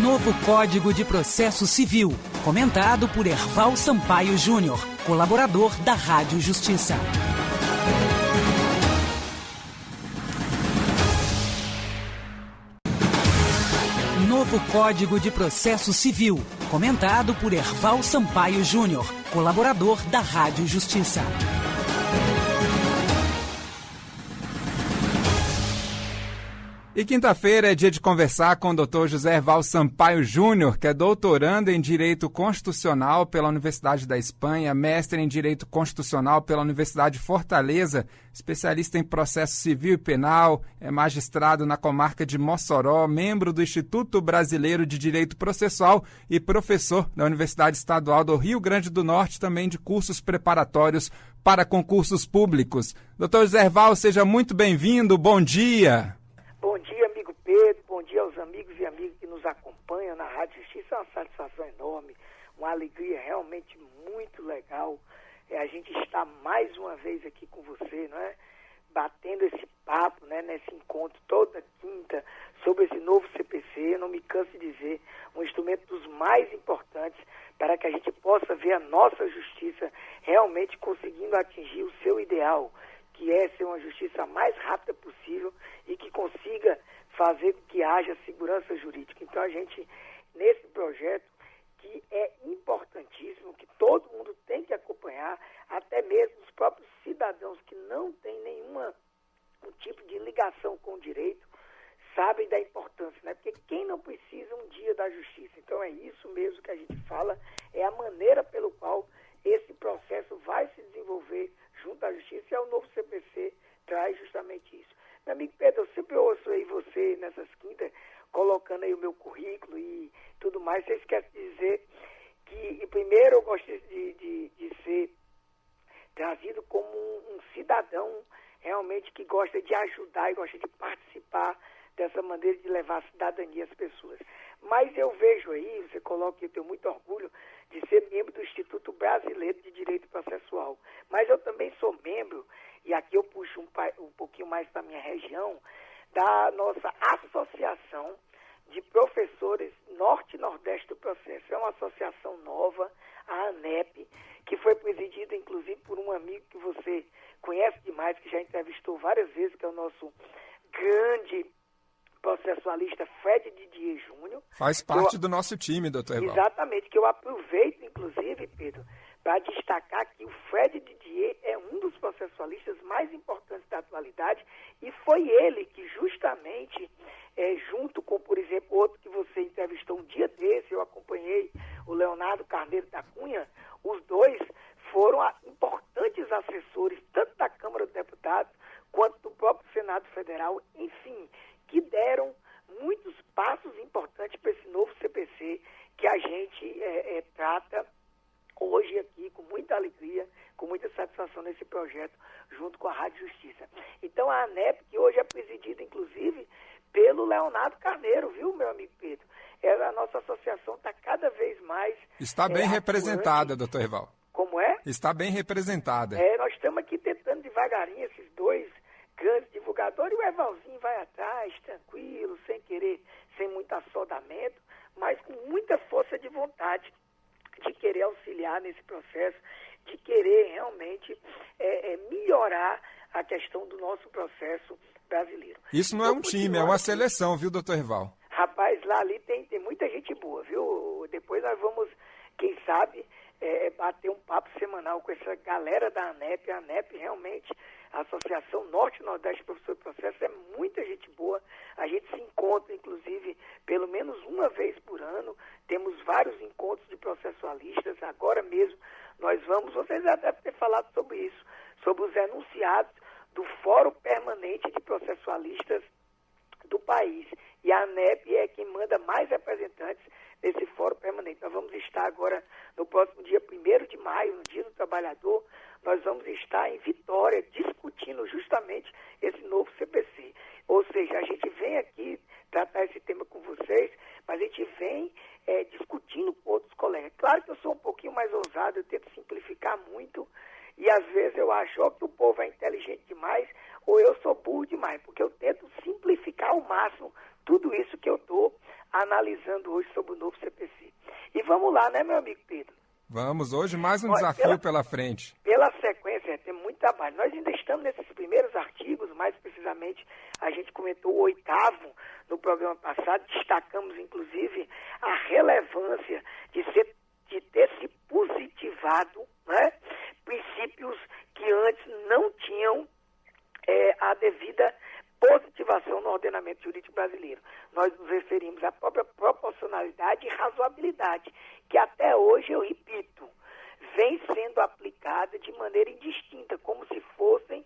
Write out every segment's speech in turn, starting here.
Novo Código de Processo Civil, comentado por Erval Sampaio Júnior, colaborador da Rádio Justiça. Novo Código de Processo Civil, comentado por Erval Sampaio Júnior, colaborador da Rádio Justiça. E quinta-feira é dia de conversar com o Dr. José Erval Sampaio Júnior, que é doutorando em Direito Constitucional pela Universidade da Espanha, mestre em Direito Constitucional pela Universidade de Fortaleza, especialista em processo civil e penal, é magistrado na comarca de Mossoró, membro do Instituto Brasileiro de Direito Processual e professor da Universidade Estadual do Rio Grande do Norte, também de cursos preparatórios para concursos públicos. Dr. José Erval, seja muito bem-vindo, bom dia. Bom dia, amigo Pedro, bom dia aos amigos e amigas que nos acompanham na Rádio Justiça. É uma satisfação enorme, uma alegria realmente muito legal. A gente está mais uma vez aqui com você, não é? Batendo esse papo, né, nesse encontro toda quinta sobre esse novo CPC. Eu não me canso de dizer, um instrumento dos mais importantes para que a gente possa ver a nossa justiça realmente conseguindo atingir o seu ideal, que é ser uma justiça mais rápida possível e que consiga fazer com que haja segurança jurídica. Então, a gente, nesse projeto, que é importantíssimo, que todo mundo tem que acompanhar, até mesmo os próprios cidadãos que não têm nenhum tipo de ligação com o direito, sabem da importância, né? Porque quem não precisa um dia da justiça? Então, é isso mesmo que a gente fala, é a maneira pelo qual esse processo vai se desenvolver junto à justiça, e o novo CPC traz justamente isso. Meu amigo Pedro, eu sempre ouço aí você nessas quintas, colocando aí o meu currículo e tudo mais. Você esquece de dizer que, primeiro, eu gosto de ser trazido como um cidadão realmente que gosta de ajudar e gosta de participar dessa maneira de levar a cidadania às pessoas. Mas eu vejo aí, você coloca que eu tenho muito orgulho de ser membro do Instituto Brasileiro de Direito Processual. Mas eu também sou membro, e aqui eu puxo um pouquinho mais para a minha região, da nossa Associação de Professores Norte e Nordeste do Processo. É uma associação nova, a ANEP, que foi presidida inclusive por um amigo que você conhece demais, que já entrevistou várias vezes, que é o nosso grande processualista Fred Didier Júnior. Faz parte do nosso time, doutor Erval. Exatamente, que eu aproveito, inclusive, Pedro, para destacar que o Fred Didier é um dos processualistas mais importantes da atualidade e foi ele que justamente, junto com, por exemplo, outro que você entrevistou um dia desse, eu acompanhei, o Leonardo Carneiro da Cunha, os dois foram importantes assessores, tanto da Câmara dos Deputados quanto do próprio Senado Federal, enfim, que deram muitos passos importantes para esse novo CPC que a gente trata hoje aqui com muita alegria, com muita satisfação nesse projeto, junto com a Rádio Justiça. Então, a ANEP, que hoje é presidida, inclusive, pelo Leonardo Carneiro, viu, meu amigo Pedro? A nossa associação está cada vez mais... Está bem representada, doutor Erval. Como é? Está bem representada. Nós estamos aqui tentando devagarinho esses dois grandes divulgadores, e o Ervalzinho vai atrás, tranquilo, sem querer, sem muito assodamento, mas com muita força de vontade de querer auxiliar nesse processo, de querer realmente melhorar a questão do nosso processo brasileiro. Isso não é um time, é uma seleção, viu, doutor Erval? Rapaz, lá ali tem muita gente boa, viu? Depois nós vamos, quem sabe, bater um papo semanal com essa galera da ANEP. A ANEP realmente, a Associação Norte e Nordeste Professor de Processo, é muita gente boa. A gente se encontra, inclusive, pelo menos uma vez por ano. Temos vários encontros de processualistas. Agora mesmo nós vamos, vocês já devem ter falado sobre isso, sobre os enunciados do Fórum Permanente de Processualistas do país. E a ANEP é quem manda mais representantes nesse Fórum Permanente. Nós vamos estar agora, no próximo dia 1º de maio, no Dia do Trabalhador, nós vamos estar em Vitória discutindo justamente esse novo CPC. Ou seja, a gente vem aqui tratar esse tema com vocês, mas a gente vem discutindo com outros colegas. Claro que eu sou um pouquinho mais ousado, eu tento simplificar muito, e às vezes eu acho ou que o povo é inteligente demais, ou eu sou burro demais, porque eu tento simplificar ao máximo tudo isso que eu estou analisando hoje sobre o novo CPC. E vamos lá, né, meu amigo Pedro? Vamos, hoje mais um desafio pela frente. Pela sequência, tem muito trabalho. Nós ainda estamos nesses primeiros artigos, mais precisamente a gente comentou o 8º no programa passado, destacamos inclusive a relevância de ter se positivado, né, princípios que antes não tinham a devida positivação no ordenamento jurídico brasileiro. Nós nos referimos à própria proporcionalidade e razoabilidade, que até hoje, eu repito, vem sendo aplicada de maneira indistinta, como se fossem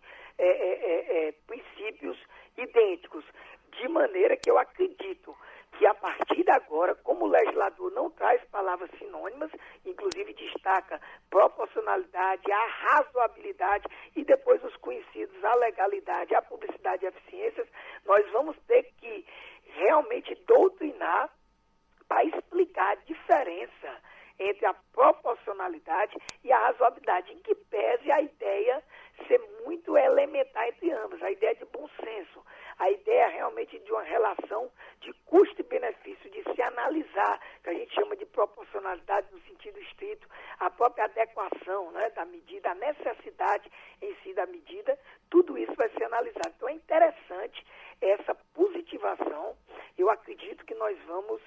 princípios idênticos, de maneira que eu acredito que a partir de agora, como o legislador não traz palavras sinônimas, inclusive destaca proporcionalidade, a razoabilidade e depois os conhecidos, a legalidade, a publicidade e eficiências, nós vamos ter que realmente doutrinar para explicar a diferença entre a proporcionalidade e a razoabilidade, em que pese a ideia ser muito elementar entre ambas, a ideia de bom senso, a ideia realmente de uma relação de custo e benefício, de se analisar, que a gente chama de proporcionalidade no sentido estrito, a própria adequação, né, da medida, a necessidade em si da medida, tudo isso vai ser analisado. Então é interessante essa positivação, eu acredito que nós vamos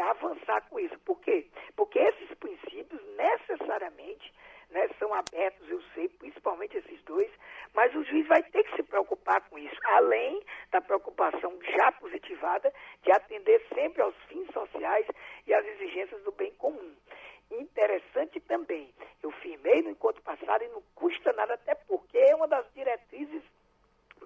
avançar com isso. Por quê? Porque esses princípios necessariamente, né, são abertos, eu sei, principalmente esses dois, mas o juiz vai ter que se preocupar com isso, além da preocupação já positivada de atender sempre aos fins sociais e às exigências do bem comum. Interessante também, eu firmei no encontro passado e não custa nada, até porque é uma das diretrizes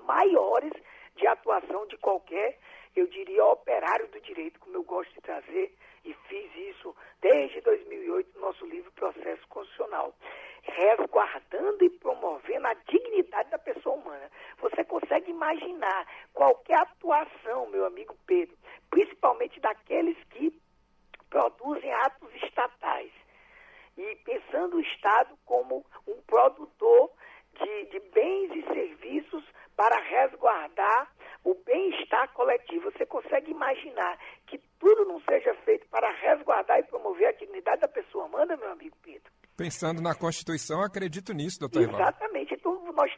maiores de atuação de qualquer, eu diria, operário do direito, como eu gosto de trazer, e fiz isso desde 2008 no nosso livro Processo Constitucional, resguardando e promovendo a dignidade da pessoa humana. Você consegue imaginar qualquer atuação, meu amigo Pedro, principalmente daqueles que produzem atos estatais, e pensando o Estado como um produtor de bens e serviços para resguardar o bem-estar coletivo. Você consegue imaginar que tudo não seja feito para resguardar e promover a dignidade da pessoa humana, meu amigo Pedro? Pensando na Constituição, acredito nisso, doutor Evaldo. Exatamente. Então, nós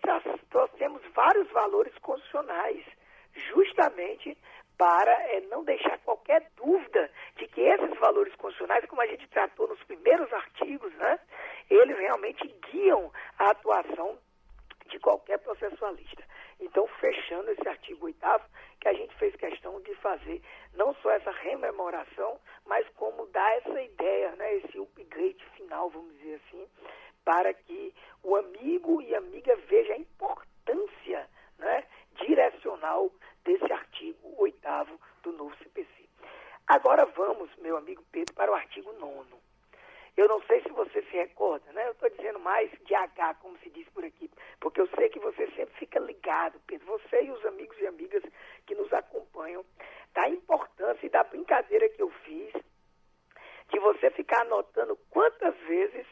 trouxemos vários valores constitucionais, justamente para não deixar qualquer dúvida de que esses valores constitucionais, como a gente tratou nos primeiros artigos, né, eles realmente guiam a atuação de qualquer processualista. Então, fechando esse artigo 8º, que a gente fez questão de fazer não só essa rememoração, mas como dar essa ideia, né, esse upgrade final, vamos dizer assim, para que o amigo e amiga veja a importância, né, direcional desse artigo 8º do novo CPC. Agora vamos, meu amigo Pedro, para o artigo 9º. Eu não sei se você se recorda, né? Eu estou dizendo mais de H, como se diz por aqui, porque eu sei que você sempre fica ligado, Pedro, você e os amigos e amigas que nos acompanham, da importância e da brincadeira que eu fiz de você ficar anotando quantas vezes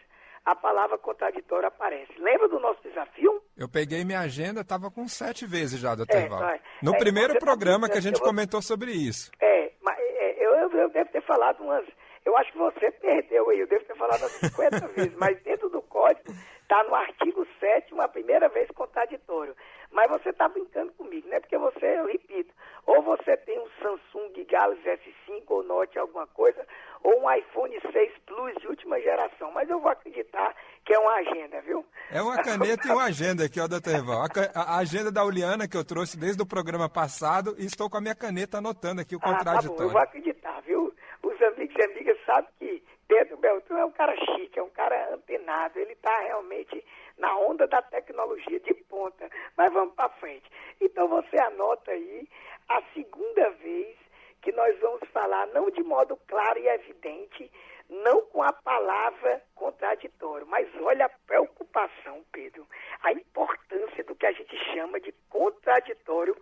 a palavra contraditória aparece. Lembra do nosso desafio? Eu peguei minha agenda, estava com 7 vezes já, doutor Evaldo. No primeiro programa que a gente comentou sobre isso. Eu devo ter falado umas... Eu acho que você perdeu aí, eu devo ter falado umas 50 vezes, mas dentro do código está no artigo 7º, a primeira vez contraditório. Mas você está brincando comigo, né? Porque você, eu repito, ou você tem um Samsung Galaxy S5 ou Note alguma coisa, ou um iPhone 6 Plus de última geração. Mas eu vou acreditar que é uma agenda, viu? É uma caneta e uma agenda aqui, ó, doutor Evaldo. A agenda da Uliana que eu trouxe desde o programa passado e estou com a minha caneta anotando aqui o contraditório. Tá bom, eu vou acreditar, viu? Os amigos e amigas sabem que Pedro Beltrão é um cara chique, é um cara antenado, ele está realmente na onda da tecnologia, de ponta, mas vamos para frente. Então você anota aí a segunda vez que nós vamos falar, não de modo claro e evidente, não com a palavra contraditório, mas olha a preocupação, Pedro, a importância do que a gente chama de contraditório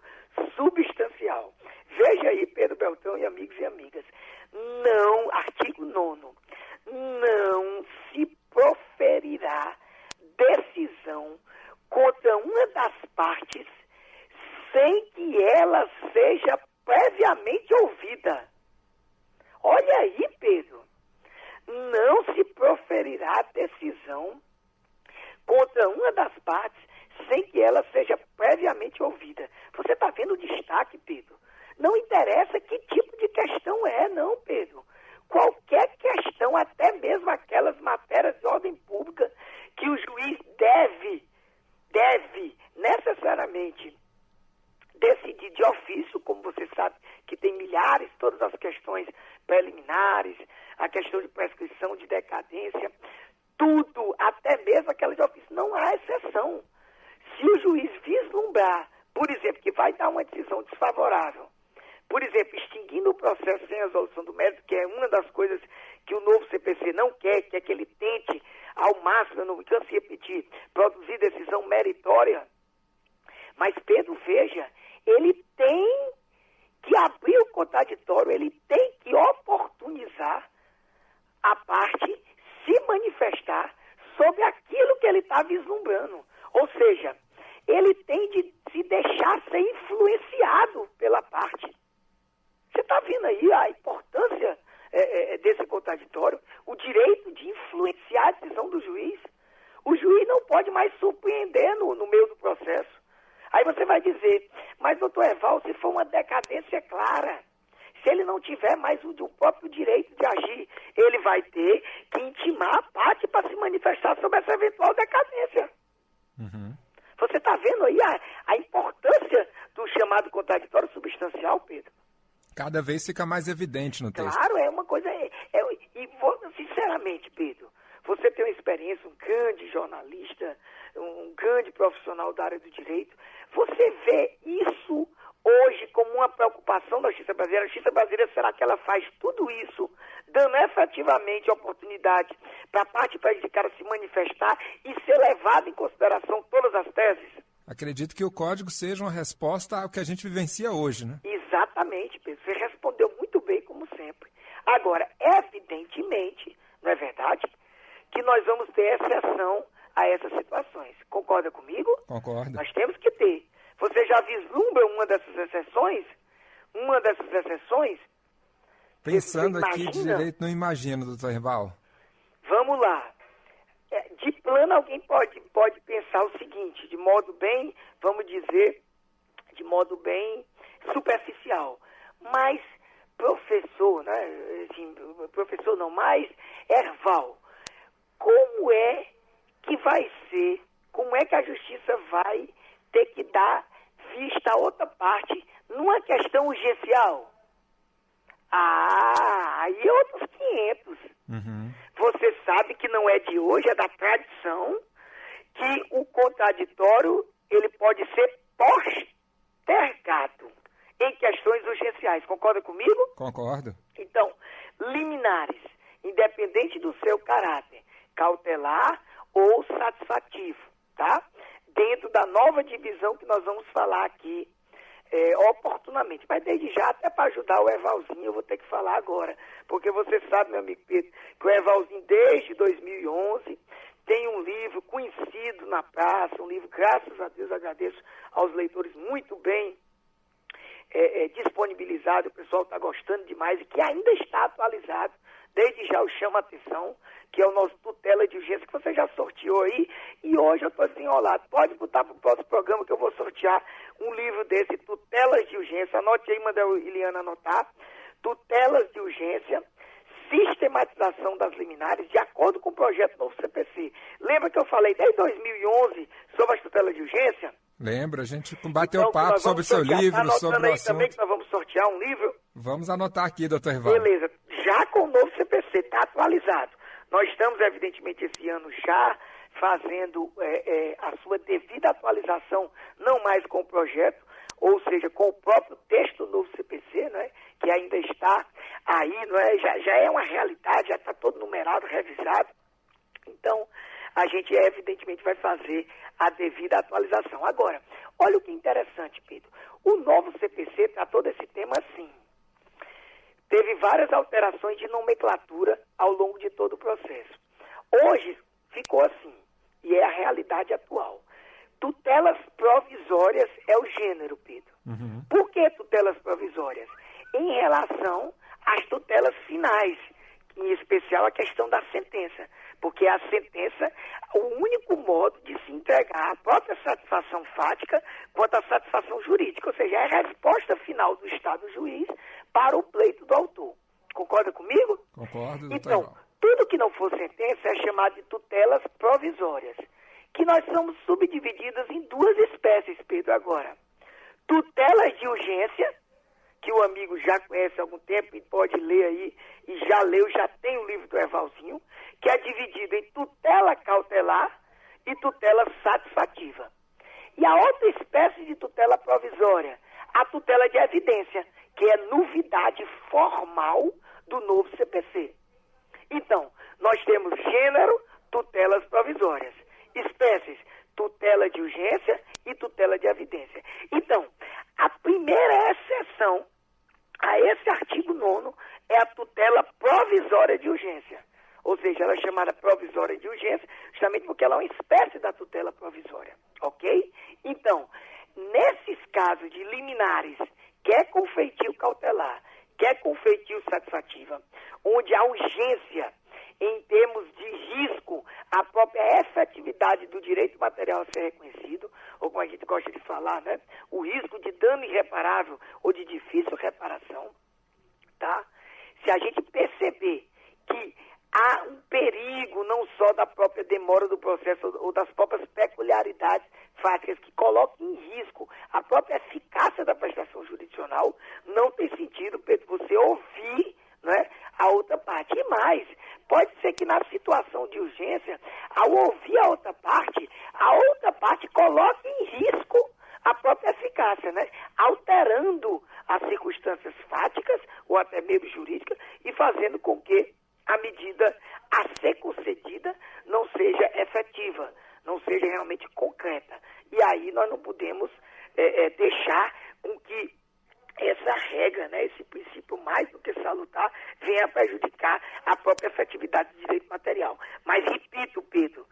substancial. Veja aí, Pedro Beltrão e amigos e amigas, não, artigo 9º, não se proferirá decisão contra uma das partes sem que ela seja previamente ouvida. olha aí, Pedro, não se proferirá decisão contra uma das partes sem que ela seja previamente ouvida. Você está vendo o destaque, Pedro? Não interessa que tipo de questão é, não, Pedro. Qualquer questão, até mesmo aquelas matérias de ordem pública que o juiz deve necessariamente decidir de ofício, como você sabe, que tem milhares, todas as questões preliminares, a questão de prescrição, de decadência, tudo, até mesmo aquela de ofício, não há exceção. Se o juiz vislumbrar, por exemplo, que vai dar uma decisão desfavorável, por exemplo, extinguindo o processo sem resolução do mérito, que é uma das coisas que o novo CPC não quer, que é que ele tente ao máximo, eu não me canso de repetir, produzir decisão meritória. Mas, Pedro, veja, ele tem que abrir o contraditório, ele tem que oportunizar a parte se manifestar sobre aquilo que ele está vislumbrando. Ou seja, ele tem de se deixar ser influenciado pela parte. Você está vendo aí a importância desse contraditório, o direito de influenciar a decisão do juiz. O juiz não pode mais surpreender no meio do processo. Aí você vai dizer, mas, doutor Evaldo, se for uma decadência clara, se ele não tiver mais o próprio direito de agir, ele vai ter que intimar a parte para se manifestar sobre essa eventual decadência. Uhum. Você está vendo aí a importância do chamado contraditório substancial, Pedro? Cada vez fica mais evidente no texto. Claro, é uma coisa... sinceramente, Pedro, você tem uma experiência, um grande jornalista, um grande profissional da área do direito. Você vê isso hoje como uma preocupação da justiça brasileira? A justiça brasileira, será que ela faz tudo isso, dando efetivamente oportunidade para a parte prejudicada se manifestar e ser levada em consideração todas as teses? Acredito que o código seja uma resposta ao que a gente vivencia hoje, né? Exatamente, Pedro. Você respondeu muito bem, como sempre. Agora, evidentemente, não é verdade, que nós vamos ter exceção a essas situações. Concorda comigo? Concordo. Nós temos que ter. Você já vislumbra uma dessas exceções? Uma dessas exceções? Pensando aqui de direito, não imagino, doutor Erval. Vamos lá. De plano, alguém pode pensar o seguinte, de modo bem, vamos dizer, de modo bem superficial. Mas, professor, né? Assim, professor não, mas Erval, como é que vai ser, como é que a justiça vai ter que dar vista a outra parte numa questão urgencial? Aí é outros 500. Uhum. Você sabe que não é de hoje, é da tradição, que o contraditório ele pode ser postergado em questões urgenciais. Concorda comigo? Concordo. Então, liminares, independente do seu caráter, cautelar ou satisfativo, tá? Dentro da nova divisão que nós vamos falar aqui oportunamente. Mas desde já, até para ajudar o Evalzinho, eu vou ter que falar agora. Porque você sabe, meu amigo Pedro, que o Evalzinho, desde 2011, tem um livro conhecido na praça, um livro, graças a Deus, agradeço aos leitores, muito bem disponibilizado, o pessoal está gostando demais e que ainda está atualizado. Desde já eu chamo a atenção, que é o nosso Tutela de Urgência, que você já sorteou aí, e hoje eu estou desenrolado. Pode botar para o próximo programa que eu vou sortear um livro desse, Tutelas de Urgência. Anote aí, manda a Iliana anotar. Tutelas de Urgência, sistematização das liminares, de acordo com o projeto novo CPC. Lembra que eu falei desde 2011 sobre as tutelas de urgência? Lembra, a gente bateu papo sobre o seu livro, sobre o assunto. Também que nós vamos sortear um livro. Vamos anotar aqui, doutor Rivaldo. Beleza, já com o novo CPC, está atualizado. Nós estamos, evidentemente, esse ano já fazendo a sua devida atualização, não mais com o projeto, ou seja, com o próprio texto do novo CPC, né, que ainda está aí, não é? Já é uma realidade, já está todo numerado, revisado. Então, a gente, evidentemente, vai fazer a devida atualização. Agora, olha o que é interessante, Pedro. O novo CPC tratou desse tema assim. Teve várias alterações de nomenclatura ao longo de todo o processo. Hoje, ficou assim, e é a realidade atual. Tutelas provisórias é o gênero, Pedro. Uhum. Por que tutelas provisórias? Em relação as tutelas finais, em especial a questão da sentença, porque a sentença é o único modo de se entregar a própria satisfação fática quanto à satisfação jurídica, ou seja, é a resposta final do Estado juiz para o pleito do autor. Concorda comigo? Concordo, doutor. Então, tudo que não for sentença é chamado de tutelas provisórias, que nós somos subdivididas em duas espécies, Pedro, agora. Tutelas de urgência, que o amigo já conhece há algum tempo e pode ler aí, e já leu, já tem o livro do Ervalzinho, que é dividido em tutela cautelar e tutela satisfativa. E a outra espécie de tutela provisória, a tutela de evidência, que é novidade formal do novo CPC. Então, nós temos gênero, tutelas provisórias, espécies, tutela de urgência e tutela de evidência. Então, a primeira exceção a esse artigo 9º é a tutela provisória de urgência. Ou seja, ela é chamada provisória de urgência justamente porque ela é uma espécie da tutela provisória, ok? Então, nesses casos de liminares, quer com feitio cautelar, quer com feitio satisfativa, onde a urgência em termos de risco à própria efetividade do direito material a ser reconhecido, ou como a gente gosta de falar, né? O risco de dano irreparável ou de difícil reparação, tá? Se a gente perceber que há um perigo não só da própria demora do processo ou das próprias peculiaridades fáticas que colocam em risco a própria eficácia da prestação jurisdicional, não tem sentido, Pedro, você ouvir, né, a outra parte. E mais, pode ser que na situação de urgência, ao ouvir a outra parte coloque em risco a própria eficácia, né? Alterando as circunstâncias fáticas ou até mesmo jurídicas e fazendo com que a medida a ser concedida não seja efetiva, não seja realmente concreta. E aí nós não podemos deixar com que essa regra, né, esse princípio mais do que salutar, venha a prejudicar a própria efetividade do direito material. Mas, repito, Pedro,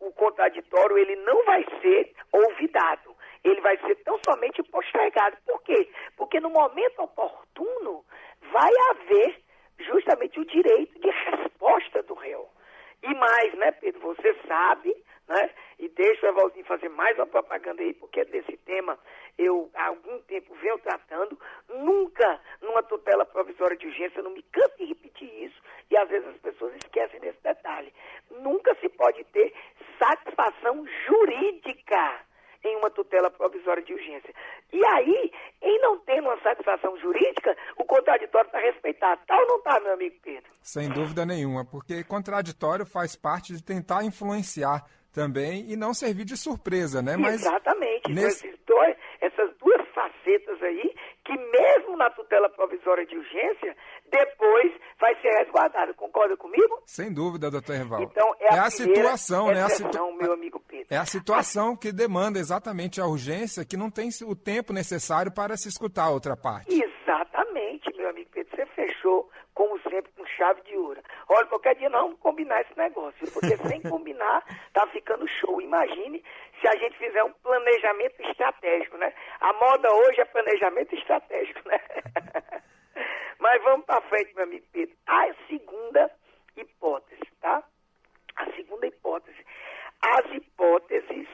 o contraditório ele não vai ser olvidado, ele vai ser tão somente postergado. Por quê? Porque no momento oportuno vai haver justamente o direito de resposta do réu. E mais, né, Pedro, você sabe, né, e deixa o Evalzinho fazer mais uma propaganda aí, porque desse tema eu há algum tempo venho tratando, nunca numa tutela provisória de urgência, eu não me canso de repetir isso, e às vezes as pessoas esquecem desse detalhe, nunca se pode ter satisfação jurídica em uma tutela provisória de urgência. E aí, em não ter uma satisfação jurídica, o contraditório está respeitado. Tá ou não está, meu amigo Pedro? Sem dúvida nenhuma, porque contraditório faz parte de tentar influenciar também e não servir de surpresa, né? Mas exatamente. Essas duas facetas aí, que mesmo na tutela provisória de urgência, depois vai ser resguardada. Concorda comigo? Sem dúvida, doutor Erval. Então, é a situação, né? Meu amigo Pedro. É a situação que demanda exatamente a urgência, que não tem o tempo necessário para se escutar a outra parte. Exatamente, meu amigo Pedro. Você fechou, como sempre, com chave de ouro. Olha, qualquer dia nós vamos combinar esse negócio, porque sem combinar tá ficando show. Imagine se a gente fizer um planejamento estratégico, né? A moda hoje é planejamento estratégico, né? Mas vamos para frente, meu amigo Pedro. A segunda hipótese, tá? A segunda hipótese. As hipóteses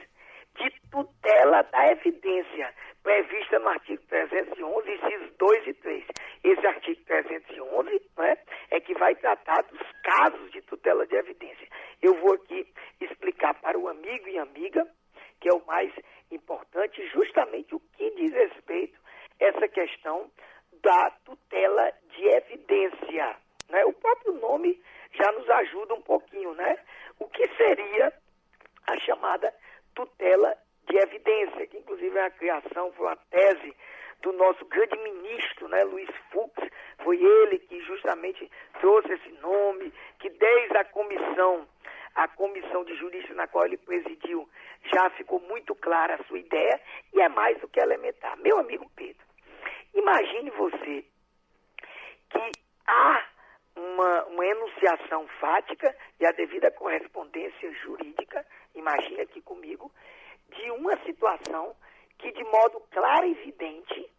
de tutela da evidência prevista no artigo 311, incisos 2 e 3. Esse artigo 311, né, é que vai tratar dos casos de tutela de evidência. Eu vou aqui explicar para o amigo e amiga, que é o mais importante, justamente o que diz respeito a essa questão da tutela de evidência, né? O próprio nome já nos ajuda um pouquinho, né? O que seria a chamada tutela de evidência, que inclusive é a criação, foi uma tese do nosso grande ministro, né, Luiz Fux. Foi ele que justamente trouxe esse nome, que desde a comissão de juristas na qual ele presidiu, já ficou muito clara a sua ideia, e é mais do que elementar. Meu amigo Pedro, imagine você que há uma enunciação fática e a devida correspondência jurídica, imagine aqui comigo, de uma situação que de modo claro e evidente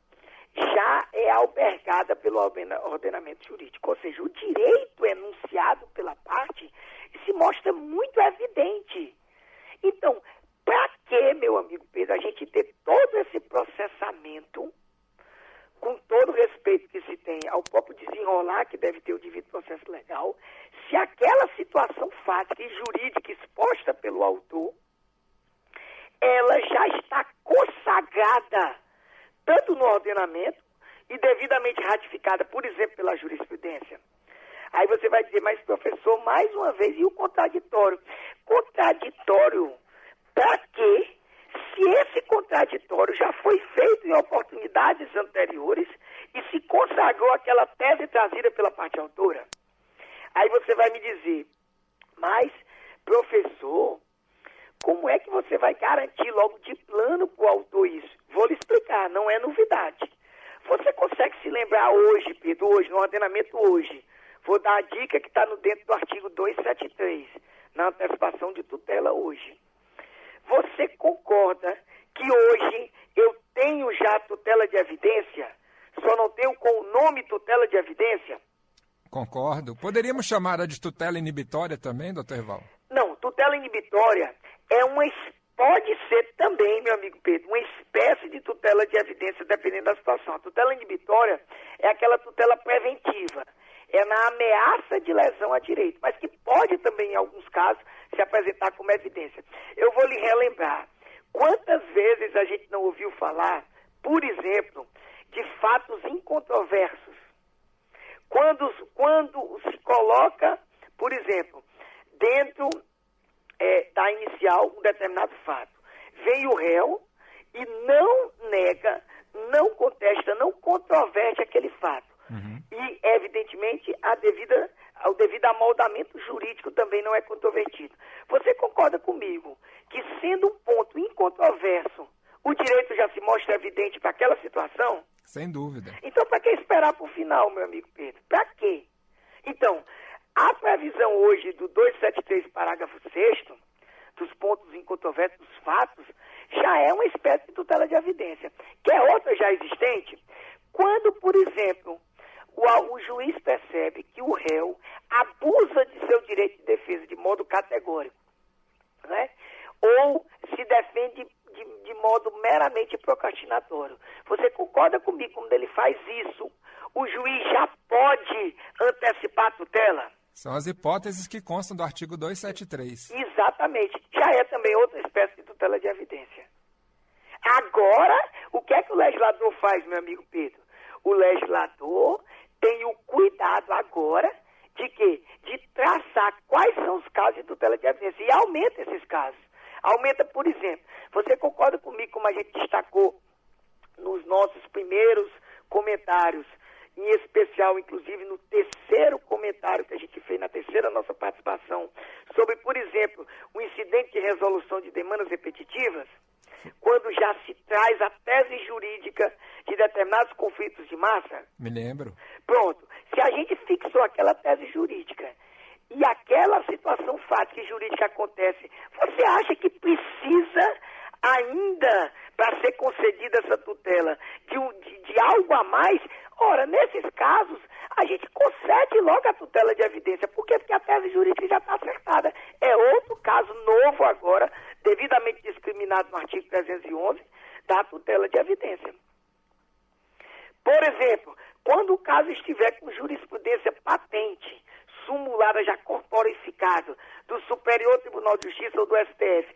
já é albergada pelo ordenamento jurídico. Ou seja, o direito enunciado pela parte se mostra muito evidente. Então, para que, meu amigo Pedro, a gente ter todo esse processamento, com todo o respeito que se tem ao próprio desenrolar, que deve ter o devido processo legal, se aquela situação fática e jurídica exposta pelo autor, ela já está consagrada, tanto no ordenamento e devidamente ratificada, por exemplo, pela jurisprudência. Aí você vai dizer, mas professor, mais uma vez, e o contraditório? Contraditório para quê? Se esse contraditório já foi feito em oportunidades anteriores e se consagrou aquela tese trazida pela parte autora. Aí você vai me dizer, mas, professor, como é que você vai garantir logo de plano para o autor isso? Vou lhe explicar, não é novidade. Você consegue se lembrar hoje, Pedro, hoje, no ordenamento hoje, vou dar a dica que está dentro do artigo 273, na antecipação de tutela hoje. Você concorda que hoje eu tenho já tutela de evidência? Só não tenho com o nome tutela de evidência? Concordo. Poderíamos chamar de tutela inibitória também, doutor Erval? Não, tutela inibitória pode ser também, meu amigo Pedro, uma espécie de tutela de evidência, dependendo da situação. A tutela inibitória é aquela tutela preventiva. É na ameaça de lesão a direito, mas que pode também, em alguns casos, se apresentar como evidência. Eu vou lhe relembrar. Quantas vezes a gente não ouviu falar, por exemplo, de fatos incontroversos? Quando se coloca, por exemplo, dentro da inicial um determinado fato, vem o réu e não nega, não contesta, não controverte aquele fato. E, evidentemente, o devido amoldamento jurídico também não é controvertido. Você concorda comigo que, sendo um ponto incontroverso, o direito já se mostra evidente para aquela situação? Sem dúvida. Então, para que esperar para o final, meu amigo Pedro? Para quê? Então, a previsão hoje do 273, parágrafo 6º, dos pontos incontroversos dos fatos, já é uma espécie de tutela de evidência. Que é outra já existente? Quando, por exemplo, o juiz percebe que o réu abusa de seu direito de defesa de modo categórico, né? Ou se defende de modo meramente procrastinatório. Você concorda comigo quando ele faz isso? O juiz já pode antecipar a tutela? São as hipóteses que constam do artigo 273. Exatamente. Já é também outra espécie de tutela de evidência. Agora, o que é que o legislador faz, meu amigo Pedro? O legislador tem o cuidado agora de quê? De traçar quais são os casos de tutela de evidência. E aumenta esses casos. Aumenta, por exemplo, você concorda comigo, como a gente destacou nos nossos primeiros comentários, em especial, inclusive, no terceiro comentário que a gente fez, na terceira nossa participação, sobre, por exemplo, o incidente de resolução de demandas repetitivas, quando já se traz a tese jurídica de determinados conflitos de massa? Me lembro. Pronto. Se a gente fixou aquela tese jurídica e aquela situação fática e jurídica acontece, você acha que precisa ainda, para ser concedida essa tutela, de algo a mais? Ora, nesses casos, a gente concede logo a tutela de evidência. Por quê? Porque a tese jurídica já está acertada. É outro caso novo agora, devidamente discriminado no artigo 311 da tutela de evidência. Por exemplo, quando o caso estiver com jurisprudência patente, sumulada, já corporificado, do Superior Tribunal de Justiça ou do STF,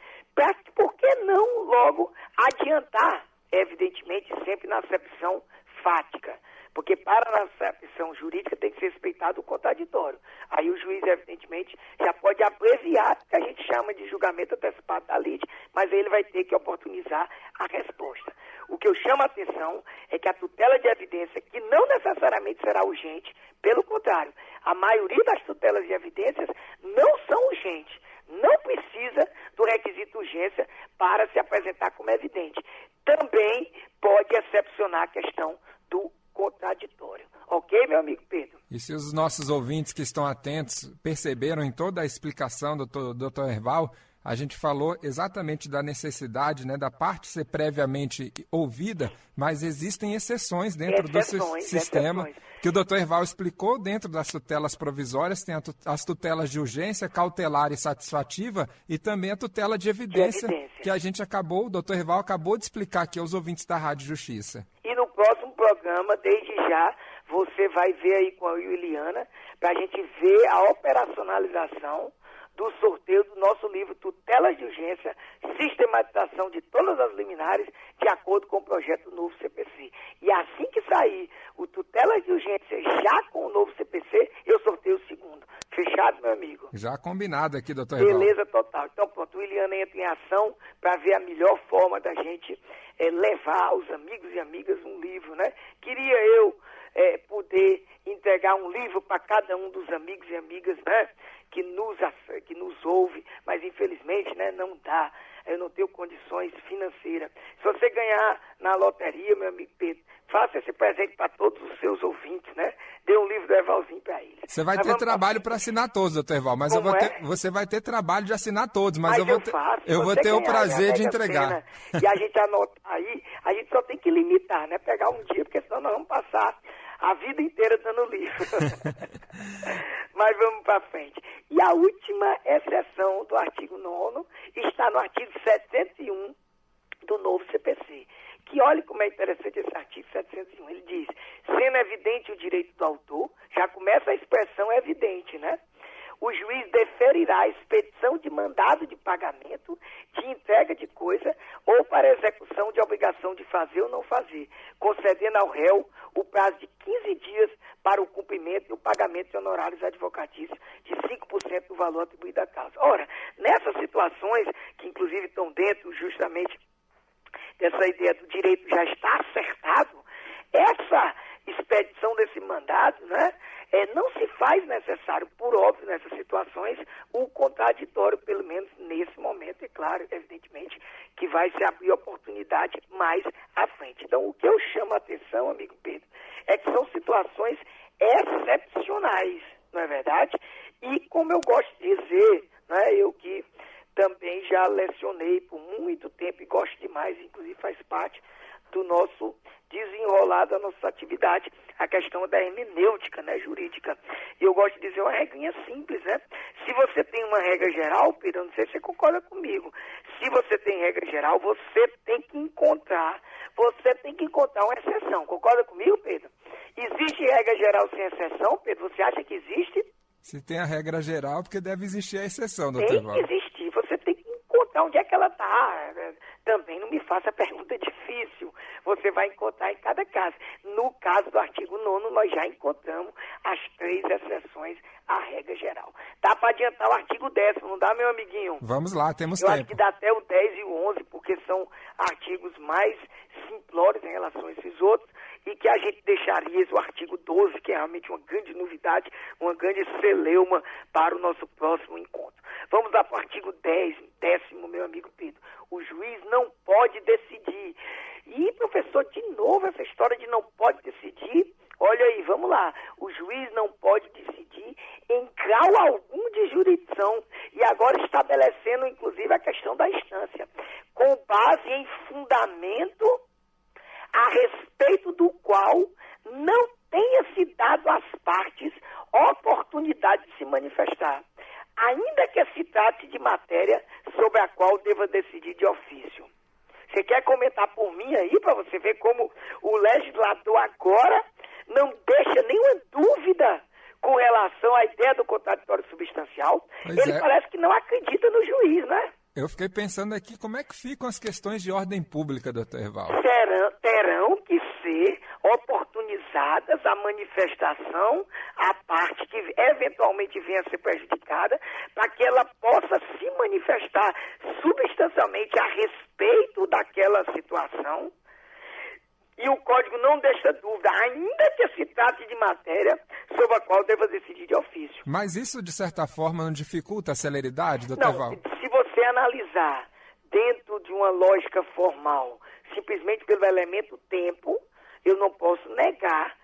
por que não logo adiantar, evidentemente, sempre na acepção fática? Porque para a acepção jurídica tem que ser respeitado o contraditório. Aí o juiz, evidentemente, já pode abreviar, que a gente chama de julgamento antecipado da lide, mas ele vai ter que oportunizar a resposta. O que eu chamo a atenção é que a tutela de evidência, que não necessariamente será urgente, pelo contrário, a maioria das tutelas de evidências não são urgentes, não precisa do requisito urgência para se apresentar como evidente. Também pode excepcionar a questão do contraditório. Ok, meu amigo Pedro? E se os nossos ouvintes que estão atentos perceberam em toda a explicação do Dr. Erval, a gente falou exatamente da necessidade, né, da parte ser previamente ouvida, mas existem exceções dentro do sistema, que o doutor Erval explicou. Dentro das tutelas provisórias tem as tutelas de urgência, cautelar e satisfativa, e também a tutela de evidência, que a gente acabou, o doutor Erval acabou de explicar aqui aos ouvintes da Rádio Justiça. E no próximo programa, desde já, você vai ver aí com a Williana, para a gente ver a operacionalização do sorteio do nosso livro Tutelas de Urgência, Sistematização de todas as liminares, de acordo com o projeto novo CPC. E assim que sair o Tutelas de Urgência já com o novo CPC, eu sorteio o segundo. Fechado, meu amigo? Já combinado aqui, doutor Erval. Beleza total. Então, pronto, o Williana entra em ação para ver a melhor forma da gente levar aos amigos e amigas um livro, né? Queria eu poder entregar um livro para cada um dos amigos e amigas, né, que nos ouve, mas infelizmente, né, não dá. Eu não tenho condições financeiras. Se você ganhar na loteria, meu amigo Pedro, faça esse presente para todos os seus ouvintes, né? Dê um livro do Ervalzinho para eles. Você vai ter trabalho para assinar todos, doutor Erval, mas você vai ter trabalho de assinar todos, mas eu vou ter o prazer de entregar. E a gente anotar aí, a gente só tem que limitar, né? Pegar um dia, porque senão nós vamos passar a vida inteira dando livro. Mas vamos para frente. E a última exceção do artigo 9º está no artigo 701 do novo CPC. Que olhe como é interessante esse artigo 701. Ele diz, sendo evidente o direito do autor, já começa a expressão evidente, né? O juiz deferirá a expedição de mandado de pagamento, de entrega de coisa ou para execução de obrigação de fazer ou não fazer, concedendo ao réu o prazo de 15 dias para o cumprimento e o pagamento de honorários advocatícios de 5% do valor atribuído à causa. Ora, nessas situações, que inclusive estão dentro justamente dessa ideia do direito já está acertado, essa expedição desse mandado, né, não se faz necessário, por óbvio, nessas situações, o contraditório, pelo menos nesse momento, é claro, evidentemente, que vai se abrir oportunidade mais à frente. Então, o que eu chamo a atenção, amigo Pedro, é que são situações excepcionais, não é verdade? E como eu gosto de dizer, né, eu que também já lecionei por muito tempo e gosto demais, inclusive faz parte do nosso desenrolar da nossa atividade, a questão da hermenêutica, né, jurídica. E eu gosto de dizer uma regrinha simples, né? Se você tem uma regra geral, Pedro, eu não sei se você concorda comigo, se você tem regra geral, você tem que encontrar uma exceção. Concorda comigo, Pedro? Existe regra geral sem exceção, Pedro? Você acha que existe? Se tem a regra geral, porque deve existir a exceção, doutor Erval. Tem que existir, você tem que encontrar onde é que ela está. Também não me faça pergunta difícil, você vai encontrar em cada caso. No caso do artigo 9º, nós já encontramos as 3 exceções à regra geral. Dá para adiantar o artigo 10º, não dá, meu amiguinho? Vamos lá, temos tempo. Eu acho que dá até o 10 e o 11, porque são artigos mais simplórios em relação a esses outros, e que a gente deixaria o artigo 12, que é realmente uma grande novidade, uma grande celeuma para o nosso próximo encontro. Vamos lá para o artigo 10º, meu amigo Pedro. O juiz não pode decidir. E, professor, de novo essa história de não pode decidir, olha aí, vamos lá. O juiz não pode decidir em grau algum de jurisdição, e agora estabelecendo, inclusive, a questão da instância, com base em fundamento a respeito do qual não tenha se dado às partes oportunidade de se manifestar, ainda que se trate de matéria sobre a qual deva decidir de ofício. Você quer comentar por mim aí, para você ver como o legislador agora não deixa nenhuma dúvida com relação à ideia do contraditório substancial? Ele parece que não acredita no juiz, né? Eu fiquei pensando aqui, como é que ficam as questões de ordem pública, doutor Erval? Terão que ser oportunizadas a manifestação, a parte que eventualmente venha a ser prejudicada, para que ela possa se manifestar substancialmente a respeito daquela situação. E o Código não deixa dúvida, ainda que se trate de matéria sobre a qual deva decidir de ofício. Mas isso, de certa forma, não dificulta a celeridade, doutor Erval? Se você analisar dentro de uma lógica formal, simplesmente pelo elemento tempo, eu não posso negar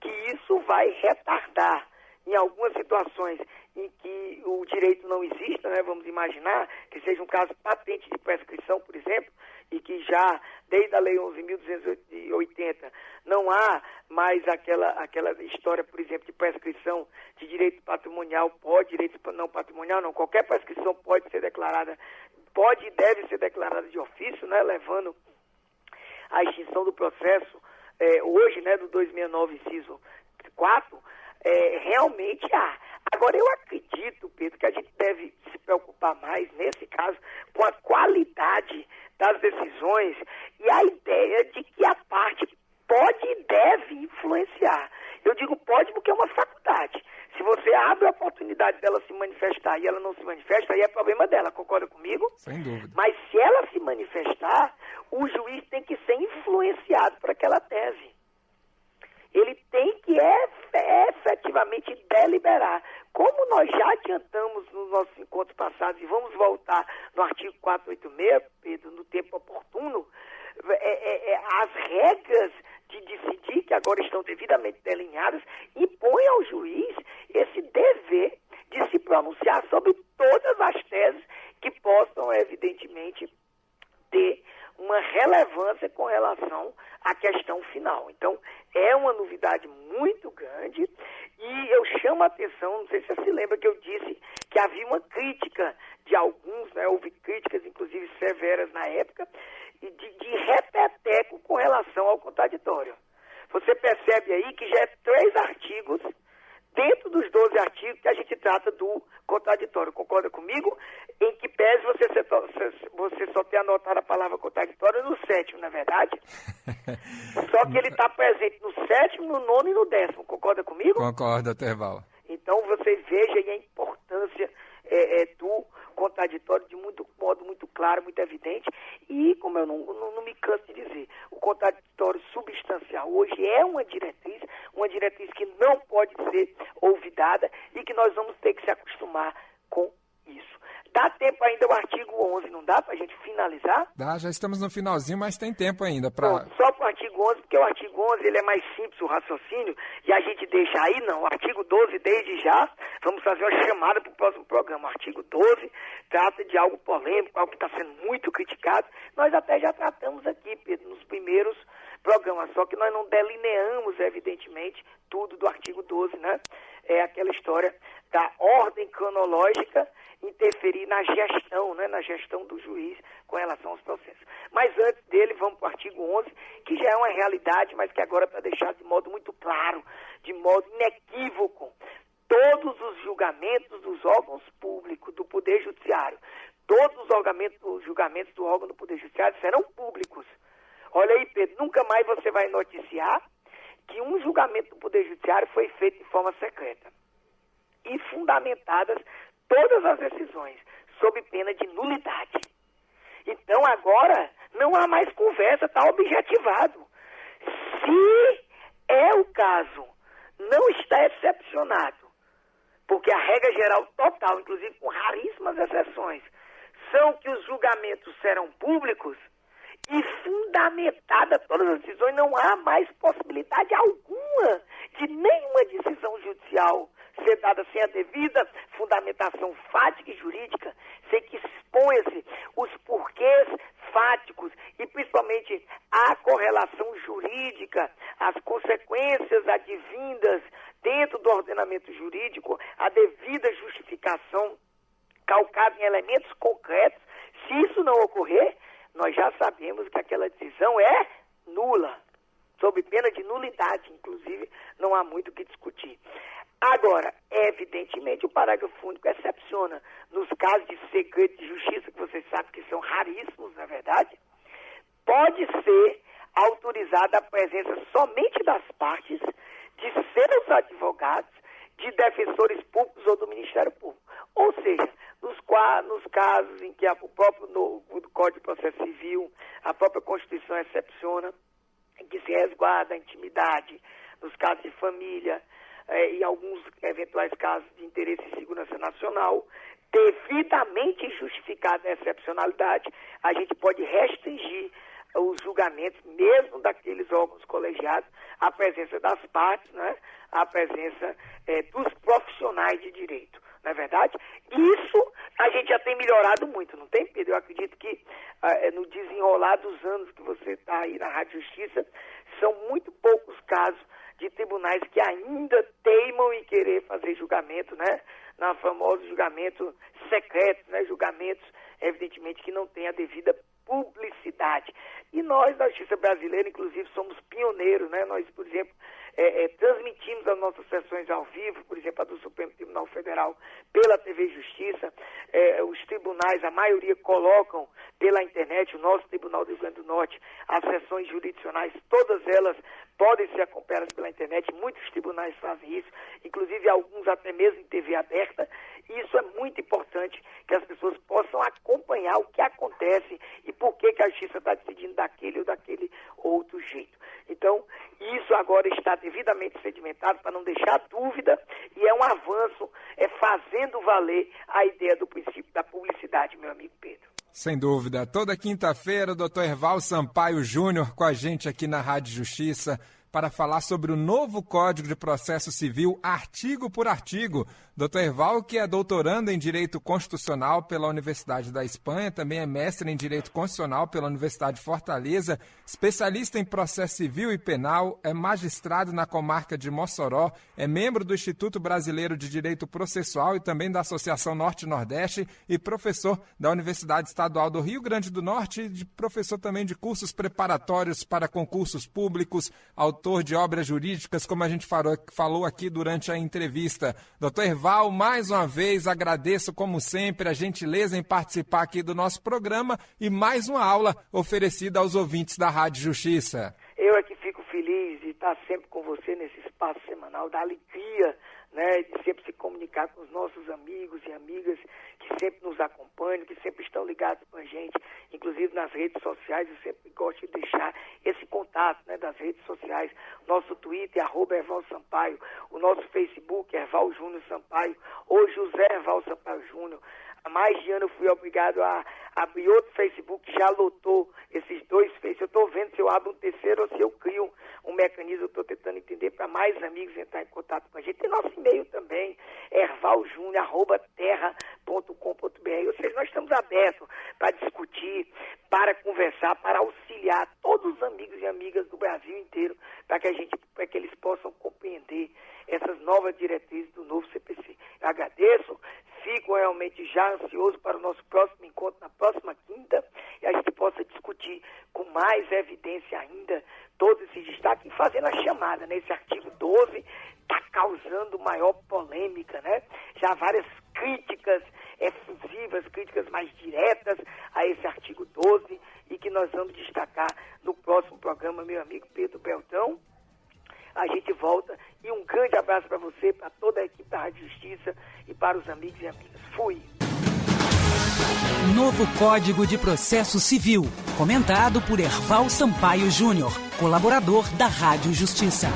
que isso vai retardar em algumas situações em que o direito não exista, né, vamos imaginar que seja um caso patente de prescrição, por exemplo, e que já, desde a Lei 11.280, não há mais aquela história, por exemplo, de prescrição de direito patrimonial, direito não patrimonial, não, qualquer prescrição pode ser declarada, pode e deve ser declarada de ofício, né, levando à extinção do processo, hoje, né, do 269, inciso 4, realmente há. Agora, eu acredito, Pedro, que a gente deve se preocupar mais, nesse caso, com a qualidade das decisões e a ideia de que a parte pode e deve influenciar. Eu digo pode porque é uma faculdade. Se você abre a oportunidade dela se manifestar e ela não se manifesta, aí é problema dela, concorda comigo? Sem dúvida. Mas se ela se manifestar, o juiz tem que ser influenciado por aquela tese. Ele tem que efetivamente deliberar. Como nós já adiantamos nos nossos encontros passados e vamos voltar no artigo 486, Pedro, no tempo oportuno, as regras de decidir, que agora estão devidamente delineadas, impõem ao juiz esse dever de se pronunciar sobre todas as teses que possam, evidentemente, ter uma relevância com relação à questão final. Então, é uma novidade muito grande e eu chamo a atenção, não sei se você se lembra que eu disse que havia uma crítica de alguns, né, houve críticas, inclusive severas na época, de repeteco com relação ao contraditório. Você percebe aí que já é 3 artigos dentro dos 12 artigos que a gente trata do contraditório. Concorda comigo? Em que pese você só ter anotado a palavra contraditório no 7º, não é verdade? Só que ele está presente no 7º, no 9º e no 10º. Concorda comigo? Concordo, Terval. Então você veja aí a importância do contraditório de modo muito claro, muito evidente. E, como eu não me canso de dizer, o contraditório substancial hoje é uma diretriz que não pode ser olvidada e que nós vamos ter que se acostumar com isso. Dá tempo ainda o artigo 11, não dá para a gente finalizar? Dá, já estamos no finalzinho, mas tem tempo ainda para... Só para o artigo 11, porque o artigo 11 ele é mais simples, o raciocínio, e a gente deixa aí, não. O artigo 12, desde já, vamos fazer uma chamada para o próximo programa. O artigo 12 trata de algo polêmico, algo que está sendo muito criticado. Nós até já tratamos aqui, Pedro, nos primeiros programas, só que nós não delineamos, evidentemente, tudo do artigo 12, né? É aquela história da ordem cronológica interferir na gestão, né, na gestão do juiz com relação aos processos. Mas antes dele, vamos para o artigo 11, que já é uma realidade, mas que agora está deixado de modo muito claro, de modo inequívoco. Todos os julgamentos dos órgãos públicos do Poder Judiciário, todos os julgamentos do órgão do Poder Judiciário serão públicos. Olha aí, Pedro, nunca mais você vai noticiar que um julgamento do Poder Judiciário foi feito de forma secreta. E fundamentadas todas as decisões, sob pena de nulidade. Então, agora, não há mais conversa, está objetivado. Se é o caso, não está excepcionado, porque a regra geral total, inclusive com raríssimas exceções, são que os julgamentos serão públicos e fundamentada todas as decisões, não há mais possibilidade alguma de nenhuma decisão judicial ser dada sem a devida fundamentação fática e jurídica, sem que exponha-se os porquês fáticos e principalmente a correlação jurídica, as consequências advindas dentro do ordenamento jurídico, a devida justificação calcada em elementos concretos. Se isso não ocorrer, nós já sabemos que aquela decisão é nula, sob pena de nulidade, inclusive, não há muito o que discutir. Agora, evidentemente, o parágrafo único excepciona. Nos casos de segredo de justiça, que vocês sabem que são raríssimos, na verdade, pode ser autorizada a presença somente das partes, de seus advogados, de defensores públicos ou do Ministério Público. Ou seja, nos casos em que o próprio Código de Processo Civil, a própria Constituição excepciona, em que se resguarda a intimidade, nos casos de família, e alguns eventuais casos de interesse e segurança nacional, devidamente justificada a excepcionalidade, a gente pode restringir os julgamentos, mesmo daqueles órgãos colegiados, a presença das partes, né? A presença dos profissionais de direito, não é verdade? Isso a gente já tem melhorado muito, não tem, Pedro? Eu acredito que no desenrolar dos anos que você está aí na Rádio Justiça, são muito poucos casos de tribunais que ainda teimam em querer fazer julgamento, né? Na famoso julgamento secreto, né? Julgamentos, evidentemente, que não têm a devida publicidade. E nós, da Justiça Brasileira, inclusive, somos pioneiros, né? Nós, por exemplo, transmitimos as nossas sessões ao vivo, por exemplo, a do Supremo Tribunal Federal, pela TV Justiça. Os tribunais, a maioria, colocam pela internet, o nosso Tribunal do Rio Grande do Norte, as sessões jurisdicionais, todas elas podem ser acompanhadas pela internet. Muitos tribunais fazem isso, inclusive alguns até mesmo em TV aberta. E isso é muito importante, que as pessoas possam acompanhar o que acontece e por que a justiça está decidindo daquele ou daquele outro jeito. Então, isso agora está devidamente sedimentado para não deixar dúvida, e é um avanço, fazendo valer a ideia do princípio da publicidade, meu amigo Pedro. Sem dúvida. Toda quinta-feira, o Dr. Erval Sampaio Júnior com a gente aqui na Rádio Justiça para falar sobre o novo Código de Processo Civil, artigo por artigo. Dr. Erval, que é doutorando em Direito Constitucional pela Universidade da Espanha, também é mestre em Direito Constitucional pela Universidade de Fortaleza, especialista em processo civil e penal, é magistrado na comarca de Mossoró, é membro do Instituto Brasileiro de Direito Processual e também da Associação Norte-Nordeste e professor da Universidade Estadual do Rio Grande do Norte e professor também de cursos preparatórios para concursos públicos, autor de obras jurídicas, como a gente falou aqui durante a entrevista. Dr. Erval, mais uma vez agradeço, como sempre, a gentileza em participar aqui do nosso programa e mais uma aula oferecida aos ouvintes da Rádio Justiça. Eu é que fico feliz de estar sempre com você nesse espaço semanal, da alegria, né, de sempre se comunicar com os nossos amigos e amigas que sempre nos acompanham, que sempre estão ligados com a gente, inclusive nas redes sociais. Eu sempre gosto de deixar esse contato, né, das redes sociais. Nosso Twitter, @Erval Sampaio, o nosso Facebook, Erval Júnior Sampaio, ou José Erval Sampaio Júnior. Há mais de ano eu fui obrigado a abrir outro Facebook, já lotou esses dois Face. Eu estou vendo se eu abro um terceiro ou se eu crio um mecanismo. Eu estou tentando entender para mais amigos entrar em contato com a gente. Tem nosso e-mail também, ervaljunior@terra.com.br. Ou seja, nós estamos abertos para discutir, para conversar, para auxiliar todos os amigos e amigas do Brasil inteiro, para que eles possam compreender essas novas diretrizes do novo CPC. Eu agradeço, fico realmente já ansioso para o nosso próximo encontro na próxima quinta, e a gente possa discutir com mais evidência ainda todos esses destaques, e fazendo a chamada, né? Esse artigo 12 está causando maior polêmica, né? Já várias críticas efusivas, críticas mais diretas a esse artigo 12, e que nós vamos destacar no próximo programa, meu amigo Pedro Beltrão. A gente volta, e um grande abraço para você, para toda a equipe da Rádio Justiça e para os amigos e amigas. Fui! Novo Código de Processo Civil, comentado por Erval Sampaio Júnior, colaborador da Rádio Justiça.